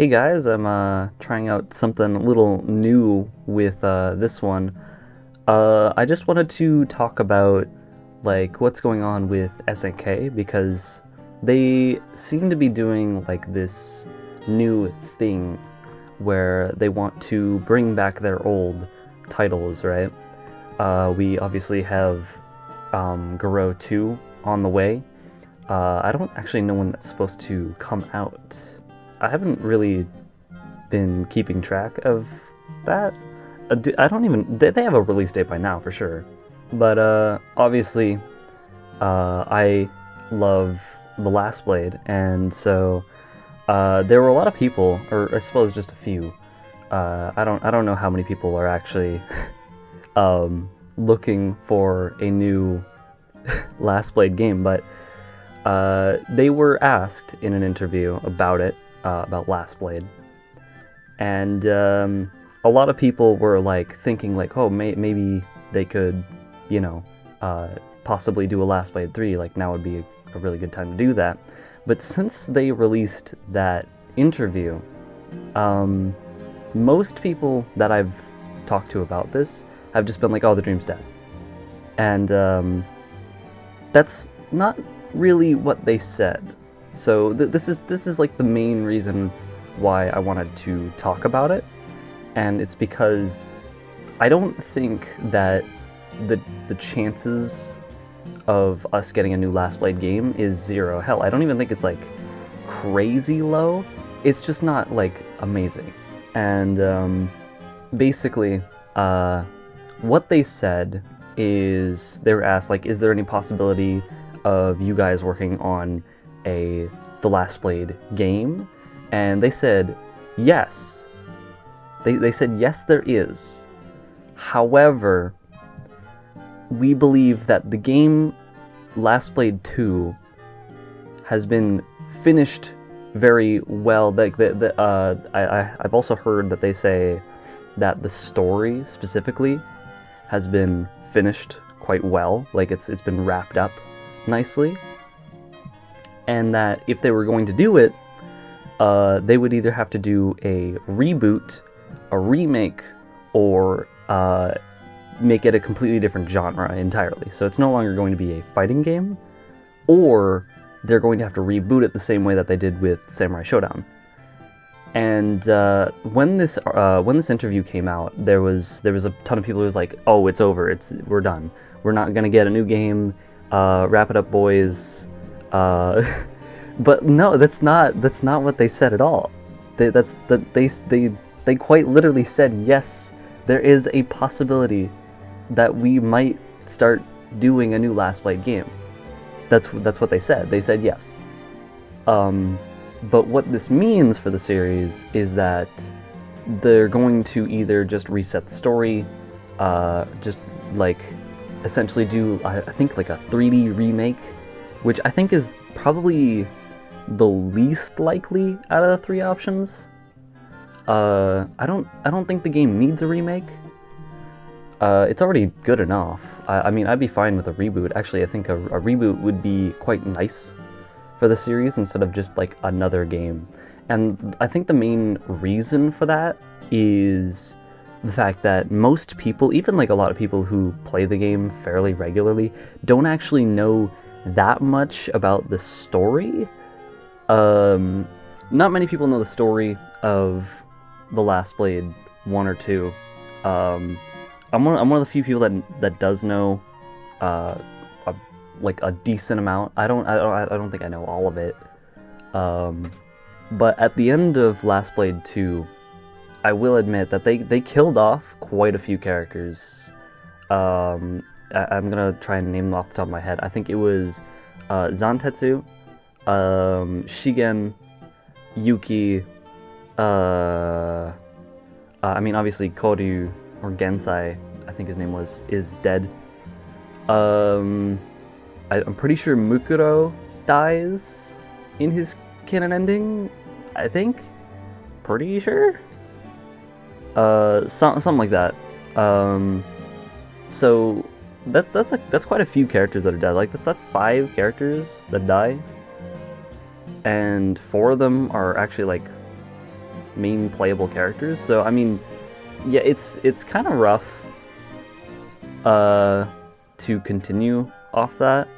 Hey guys, I'm trying out something a little new with this one. I just wanted to talk about like what's going on with SNK because they seem to be doing like this new thing where they want to bring back their old titles, right? We obviously have Garo 2 on the way. I don't actually know when that's supposed to come out. I haven't really been keeping track of that. I don't even... They have a release date by now, for sure. But, obviously, I love The Last Blade, and so there were a lot of people, or I suppose just a few. I don't know how many people are actually looking for a new Last Blade game, but they were asked in an interview about it. About Last Blade, and a lot of people were like thinking like, oh, maybe they could, you know, possibly do a Last Blade 3, like now would be a really good time to do that. But since they released that interview, most people that I've talked to about this have just been like, oh, the dream's dead. And that's not really what they said. So this is like the main reason why I wanted to talk about it, and it's because I don't think that the chances of us getting a new Last Blade game is zero. Hell, I don't even think it's like crazy low. It's just not like amazing. And basically, what they said is they were asked like, is there any possibility of you guys working on The Last Blade game? And they said yes. They said yes, there is. However, we believe that the game Last Blade 2 has been finished very well. I've also heard that they say that the story specifically has been finished quite well. Like it's been wrapped up nicely. And that if they were going to do it, they would either have to do a reboot, a remake, or make it a completely different genre entirely. So it's no longer going to be a fighting game, or they're going to have to reboot it the same way that they did with Samurai Shodown. And when this interview came out, there was a ton of people who was like, "Oh, it's over. We're done. We're not gonna get a new game. Wrap it up, boys." But no, that's not what they said at all. They quite literally said, yes, there is a possibility that we might start doing a new Last Blade game. That's what they said. They said yes. But what this means for the series is that they're going to either just reset the story, just like essentially do I think like a 3D remake, which I think is probably the least likely out of the three options. I don't think the game needs a remake. It's already good enough. I mean, I'd be fine with a reboot. Actually, I think a reboot would be quite nice for the series instead of just like another game. And I think the main reason for that is the fact that most people, even like a lot of people who play the game fairly regularly, don't actually know that much about the story. Not many people know the story of The Last Blade 1 or 2. I'm one of the few people that does know like a decent amount. I don't think I know all of it. But at the end of Last Blade 2, I will admit that they killed off quite a few characters. I'm gonna try and name them off the top of my head. I think it was Zantetsu, Shigen, Yuki, I mean obviously Koryu, or Gensai, I think his name was, is dead. I'm pretty sure Mukuro dies in his canon ending, I think? Pretty sure? Something like that. So that's quite a few characters that are dead. Like that's 5 characters that die, and 4 of them are actually like main playable characters. So I mean, yeah, it's kind of rough to continue off that.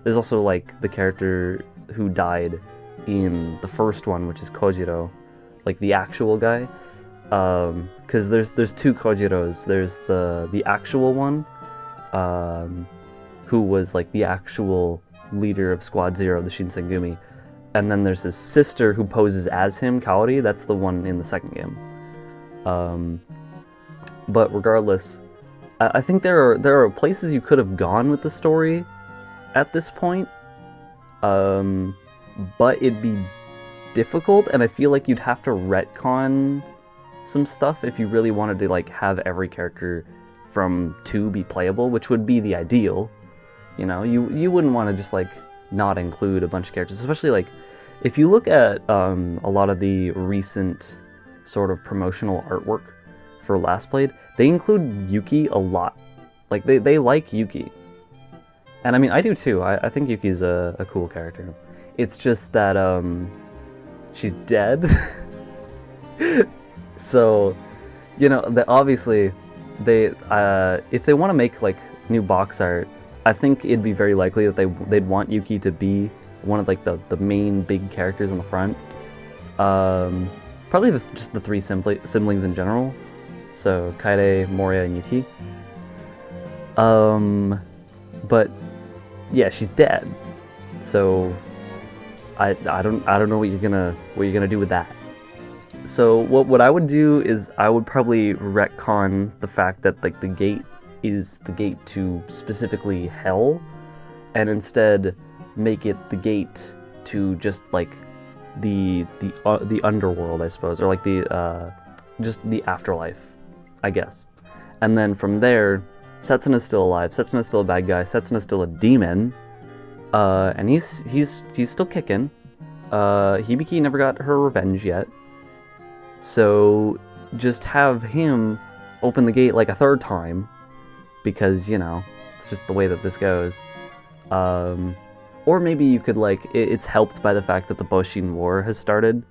There's also like the character who died in the first one, which is Kojiro, like the actual guy. Because there's two Kojiros. There's the actual one, who was like the actual leader of Squad Zero, the Shinsengumi, and then there's his sister who poses as him, Kaori. That's the one in the second game. But regardless, I think there are places you could have gone with the story at this point, but it'd be difficult, and I feel like you'd have to retcon some stuff if you really wanted to like have every character from 2 be playable, which would be the ideal. You know, you wouldn't want to just like not include a bunch of characters, especially like if you look at a lot of the recent sort of promotional artwork for Last Played, they include Yuki a lot. Like they like Yuki, and I mean I do too. I think Yuki's a cool character. It's just that she's dead. So, you know, obviously, if they want to make like new box art, I think it'd be very likely that they'd want Yuki to be one of like the main big characters on the front. Probably just the 3 siblings in general. So Kaede, Moria, and Yuki. But yeah, she's dead. So I don't know what you're gonna do with that. So what I would do is I would probably retcon the fact that like the gate is the gate to specifically hell, and instead make it the gate to just like the underworld, I suppose, or like the just the afterlife, I guess. And then from there, Setsuna's still alive. Setsuna's still a bad guy. Setsuna's still a demon, and he's still kicking. Hibiki never got her revenge yet. So just have him open the gate like a 3rd time, because, you know, it's just the way that this goes. Or maybe you could, like, it's helped by the fact that the Boshin War has started,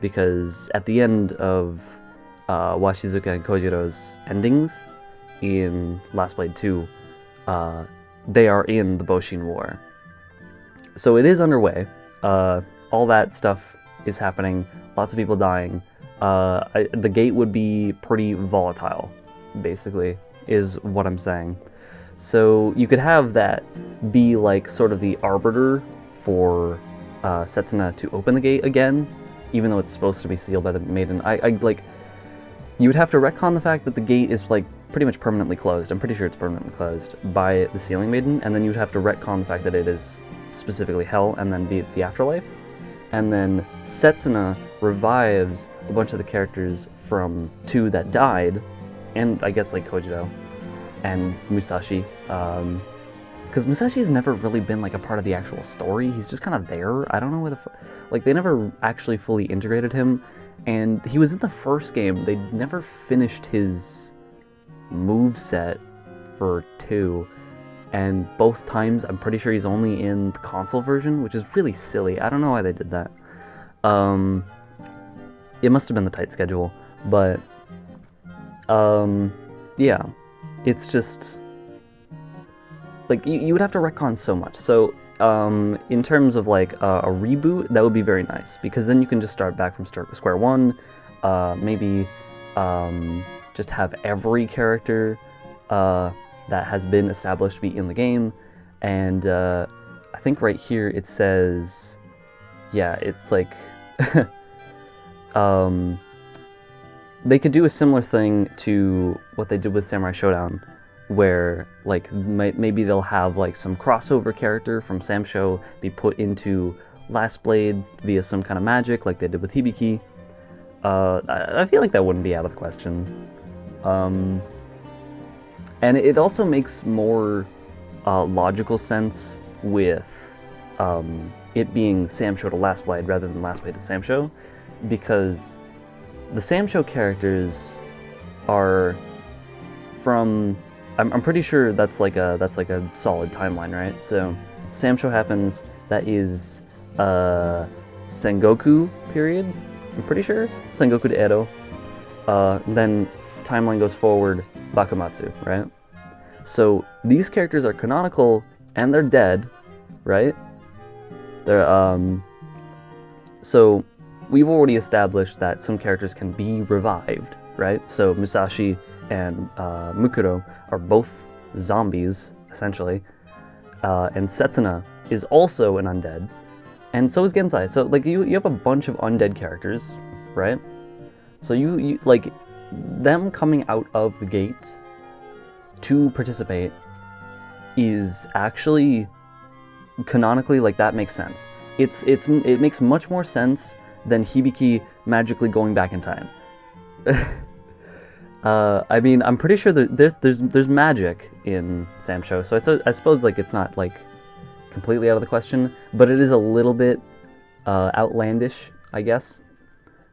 because at the end of Washizuka and Kojiro's endings in Last Blade 2, they are in the Boshin War. So it is underway. All that stuff is happening, lots of people dying. The gate would be pretty volatile, basically, is what I'm saying. So you could have that be like sort of the arbiter for Setsuna to open the gate again, even though it's supposed to be sealed by the maiden. I like, you would have to retcon the fact that the gate is like pretty much permanently closed. I'm pretty sure it's permanently closed by the sealing maiden, and then you'd have to retcon the fact that it is specifically hell, and then be the afterlife. And then Setsuna revives a bunch of the characters from 2 that died, and I guess like Kojiro and Musashi, because Musashi's never really been like a part of the actual story. He's just kind of there. I don't know where like they never actually fully integrated him, and he was in the first game. They never finished his moveset for 2. And both times, I'm pretty sure he's only in the console version, which is really silly. I don't know why they did that. It must have been the tight schedule, but yeah, it's just like you would have to retcon so much. So in terms of like a reboot, that would be very nice, because then you can just start back from square one. Maybe just have every character that has been established to be in the game, and I think right here it says, yeah, it's like they could do a similar thing to what they did with Samurai Shodown, where like maybe they'll have like some crossover character from Samsho be put into Last Blade via some kind of magic, like they did with Hibiki. I feel like that wouldn't be out of the question. And it also makes more logical sense with it being Samsho to Last Blade rather than Last Blade to Samsho, because the Samsho characters are from, I'm pretty sure that's like a solid timeline, right? So Samsho happens, that is Sengoku period, I'm pretty sure, Sengoku to Edo. Then timeline goes forward, Bakumatsu, right? So these characters are canonical and they're dead, right? So we've already established that some characters can be revived, right? So Musashi and Mukuro are both zombies, essentially. And Setsuna is also an undead. And so is Gensai. So like you have a bunch of undead characters, right? So you like them coming out of the gate to participate is actually canonically, like, that makes sense. It makes much more sense than Hibiki magically going back in time. I mean, I'm pretty sure there's magic in Sam Show, so I suppose like it's not like completely out of the question, but it is a little bit outlandish, I guess.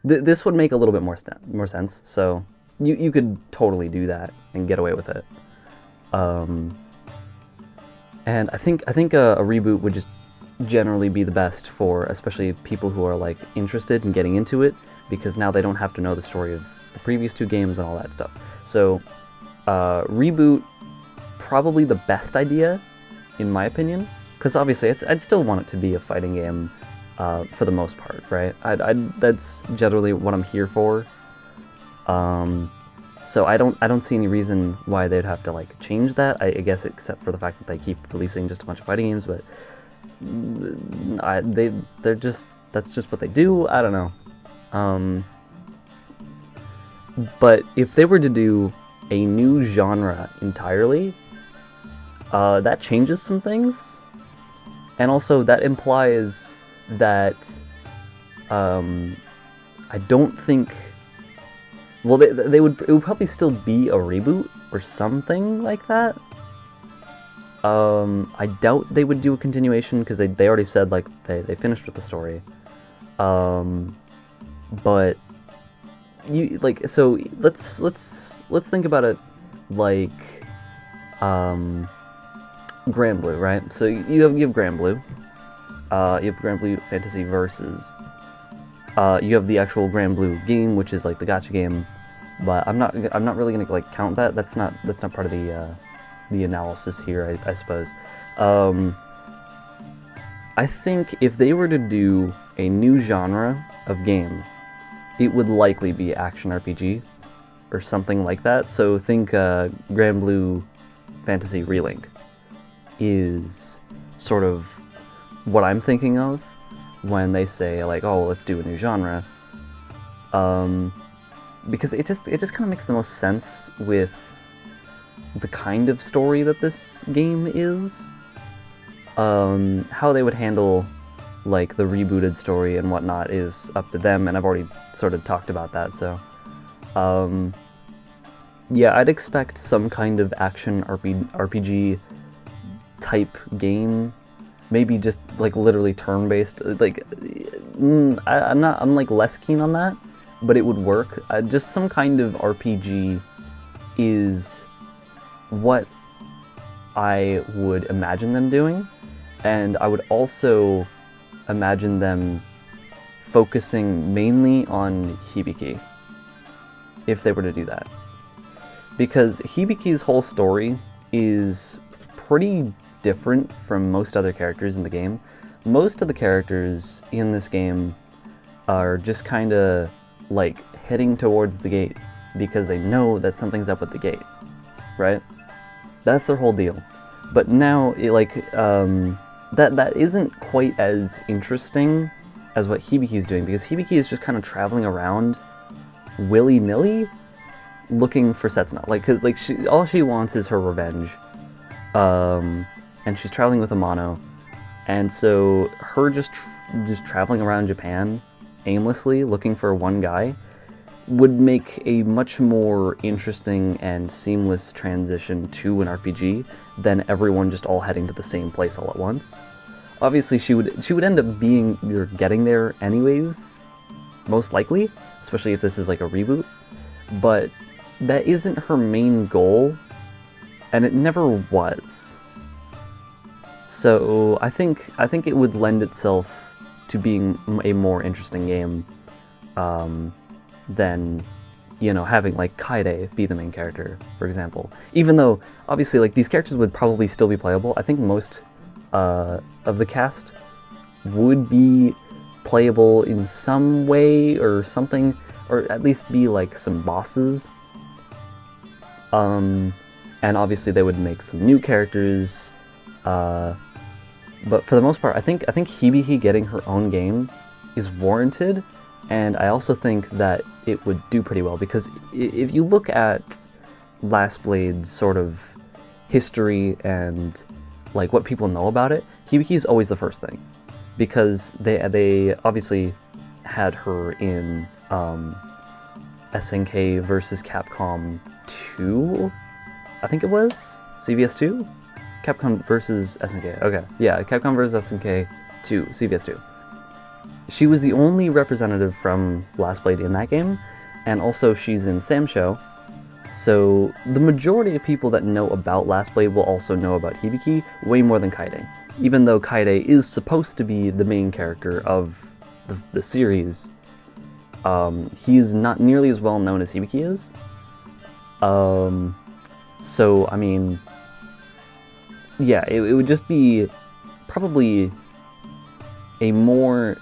This would make a little bit more sense, so you could totally do that and get away with it. And I think a reboot would just generally be the best for especially people who are like interested in getting into it, because now they don't have to know the story of the previous two games and all that stuff. So reboot, probably the best idea in my opinion, because obviously I'd still want it to be a fighting game for the most part, right? That's generally what I'm here for. So I don't see any reason why they'd have to like change that. I guess except for the fact that they keep releasing just a bunch of fighting games, but that's just what they do. I don't know. But if they were to do a new genre entirely, that changes some things, and also that implies that I don't think. Well, it would probably still be a reboot or something like that. I doubt they would do a continuation because they already said like they finished with the story. But you like, so let's think about it like Grand Blue, right? So you have Grand Blue. You have Grand Blue Fantasy Versus. You have the actual Grand Blue game, which is like the gacha game, but I'm not really gonna like count that. That's not part of the analysis here, I suppose. I think if they were to do a new genre of game, it would likely be action RPG or something like that. So think Grand Blue Fantasy Relink is sort of what I'm thinking of when they say like, oh, let's do a new genre, because it just kind of makes the most sense with the kind of story that this game is. How they would handle like the rebooted story and whatnot is up to them, and I've already sort of talked about that. So yeah, I'd expect some kind of action RPG type game. Maybe just like literally turn-based. Like I'm like less keen on that, but it would work. Just some kind of RPG is what I would imagine them doing, and I would also imagine them focusing mainly on Hibiki if they were to do that, because Hibiki's whole story is pretty different from most other characters in the game. Most of the characters in this game are just kind of like heading towards the gate because they know that something's up with the gate, right? That's their whole deal. But now, that isn't quite as interesting as what Hibiki's doing, because Hibiki is just kind of traveling around willy-nilly looking for Setsuna. All she wants is her revenge. And she's traveling with Amano, and so her just traveling around Japan aimlessly looking for one guy would make a much more interesting and seamless transition to an RPG than everyone just all heading to the same place all at once. Obviously, she would end up getting there anyways, most likely, especially if this is like a reboot. But that isn't her main goal, and it never was. So I think it would lend itself to being a more interesting game than, you know, having like Kaide be the main character, for example. Even though obviously like these characters would probably still be playable, I think most of the cast would be playable in some way or something, or at least be like some bosses. And obviously they would make some new characters, but for the most part, I think Hibiki getting her own game is warranted, and I also think that it would do pretty well, because if you look at Last Blade's sort of history and like what people know about it, Hibiki is always the first thing, because they obviously had her in SNK versus Capcom 2, I think it was CVS 2, Capcom versus SNK. Okay, yeah, Capcom versus SNK 2, CVS 2. She was the only representative from Last Blade in that game, and also she's in Sam Show. So the majority of people that know about Last Blade will also know about Hibiki way more than Kaide. Even though Kaide is supposed to be the main character of the series, he is not nearly as well known as Hibiki is. So, I mean, yeah, it would just be probably a more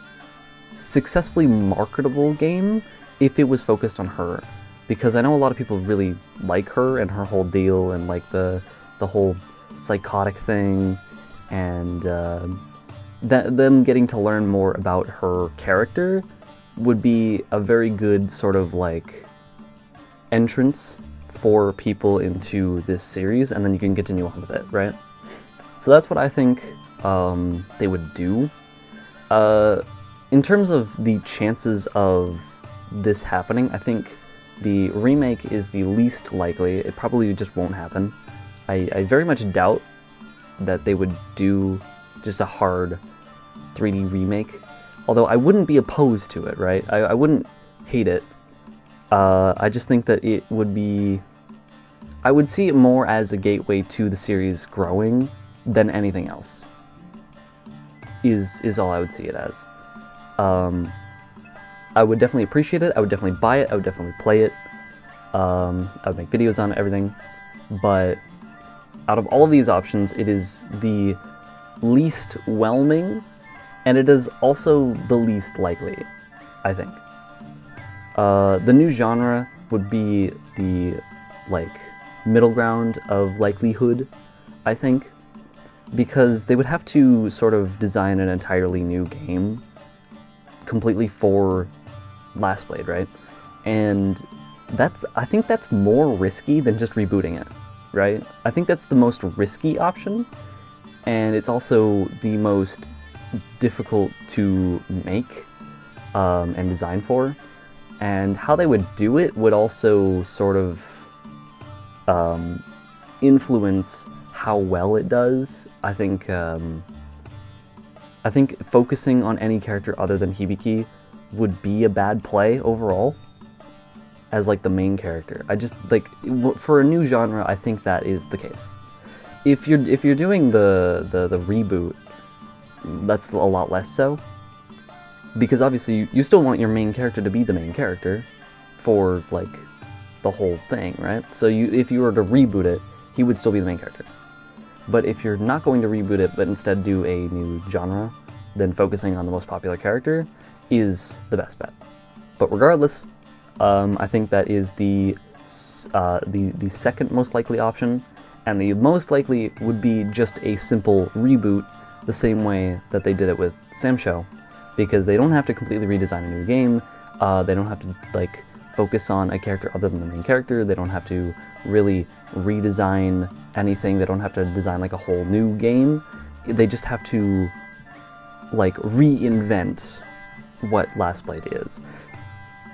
successfully marketable game if it was focused on her, because I know a lot of people really like her and her whole deal, and like the whole psychotic thing, and them getting to learn more about her character would be a very good sort of like entrance for people into this series, and then you can continue on with it, right? So that's what I think they would do. In terms of the chances of this happening, I think the remake is the least likely. It probably just won't happen. I very much doubt that they would do just a hard 3D remake, although I wouldn't be opposed to it, right? I wouldn't hate it. I just think that it would be... I would see it more as a gateway to the series growing than anything else, is all I would see it as. I would definitely appreciate it, I would definitely buy it, I would definitely play it, I would make videos on it, everything, but out of all of these options, it is the least whelming, and it is also the least likely, I think. The new genre would be the, like, middle ground of likelihood, I think, because they would have to sort of design an entirely new game completely for Last Blade, right? And I think that's more risky than just rebooting it, right? I think that's the most risky option, and it's also the most difficult to make and design for. And how they would do it would also sort of influence how well it does. I think focusing on any character other than Hibiki would be a bad play overall as like the main character. I just like, for a new genre, I think that is the case. If you're doing the reboot, that's a lot less so, because obviously you still want your main character to be the main character for like the whole thing, right? So if you were to reboot it, he would still be the main character. But if you're not going to reboot it, but instead do a new genre, then focusing on the most popular character is the best bet. But regardless, I think that is the second most likely option, and the most likely would be just a simple reboot, the same way that they did it with Sam Show, because they don't have to completely redesign a new game. They don't have to like focus on a character other than the main character. They don't have to really redesign anything. They don't have to design like a whole new game. They just have to like reinvent what Last Blade is.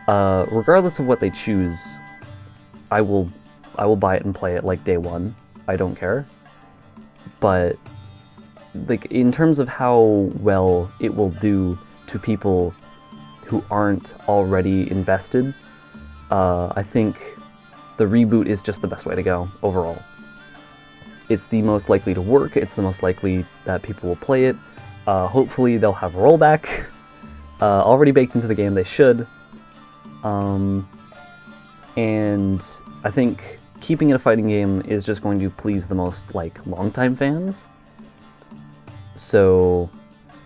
Regardless of what they choose, I will buy it and play it like day one. I don't care. But like in terms of how well it will do to people who aren't already invested, I think the reboot is just the best way to go overall. It's the most likely to work, it's the most likely that people will play it. Hopefully they'll have rollback already baked into the game, they should. And I think keeping it a fighting game is just going to please the most, like, longtime fans. So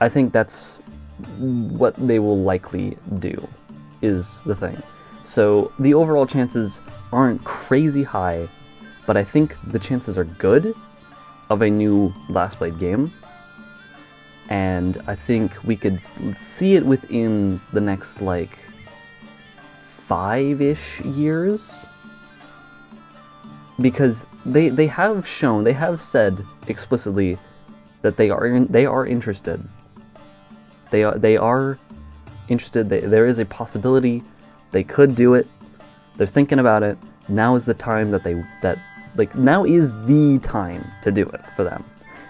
I think that's what they will likely do, is the thing. So the overall chances aren't crazy high, but I think the chances are good of a new Last Blade game. And I think we could see it within the next, like, 5-ish years. Because they have said explicitly that they are interested. They are interested. There is a possibility they could do it. They're thinking about it. Now is the time now is the time to do it for them,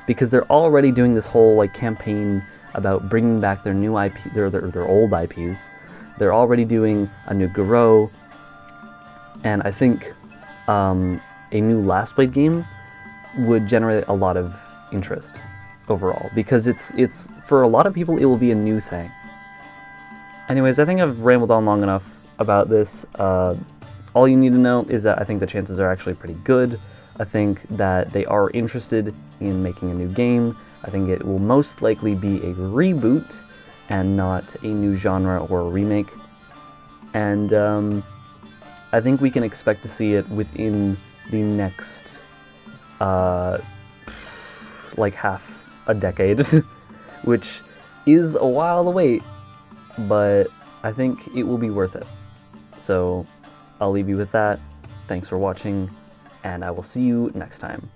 because they're already doing this whole, like, campaign about bringing back their new IP, their old IPs. They're already doing a new Garo, and I think a new Last Blade game would generate a lot of interest overall, because it's for a lot of people it will be a new thing. Anyways, I think I've rambled on long enough about this. All you need to know is that I think the chances are actually pretty good. I think that they are interested in making a new game. I think it will most likely be a reboot and not a new genre or a remake. And I think we can expect to see it within the next, like, half a decade, which is a while to wait, but I think it will be worth it. So I'll leave you with that. Thanks for watching, and I will see you next time.